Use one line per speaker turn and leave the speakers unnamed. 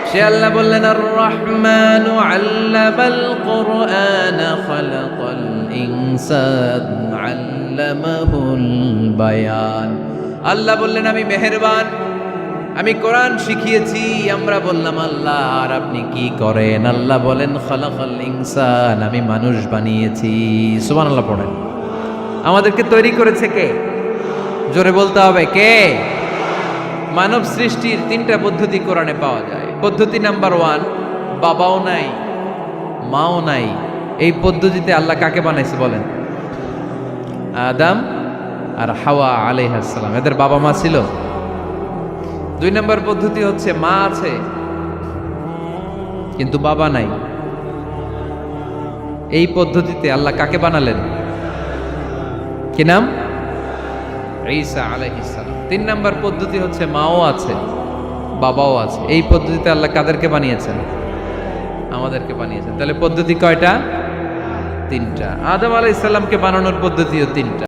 সে আল্লাহ বললেন আর রহমানু আল্লামাল কুরআন খালাকাল ইনসান আল্লামাহুল বায়ান। আল্লাহ বললেন আমি মেহেরবান, আমি কোরআন শিখিয়েছি। আমরা বললাম আল্লাহ আর আপনি কি করেন? আল্লাহ বলেন খালাকাল ইনসান, আমি মানুষ বানিয়েছি। সুবহানাল্লাহ পড়েন। আমাদেরকে তৈরি করেছে কে? জোরে বলতে হবে কে? মানব সৃষ্টির তিনটা পদ্ধতি কোরআনে পাওয়া যায়। পদ্ধতি নাম্বার 1, বাবাও নাই মাও নাই। এই পদ্ধতিতে আল্লাহ কাকে বানাইছে বলেন? আদম আর হাওয়া আলাইহিস সালাম, এদের বাবা মা ছিল। 2 নম্বর পদ্ধতি হচ্ছে মা আছে কিন্তু বাবা নাই। এই পদ্ধতিতে আল্লাহ কাকে বানালেন? কি নাম? ঈসা আলাইহিস সালাম। 3 নম্বর পদ্ধতি হচ্ছে মাও আছে বাবাও আছে। এই পদ্ধতিতে আল্লাহ কাদেরকে বানিয়েছেন? আমাদেরকে বানিয়েছেন। তাহলে পদ্ধতি কয়টা? 3টা। আদম আলাইহিস সালামকে বানানোর পদ্ধতিও 3টা।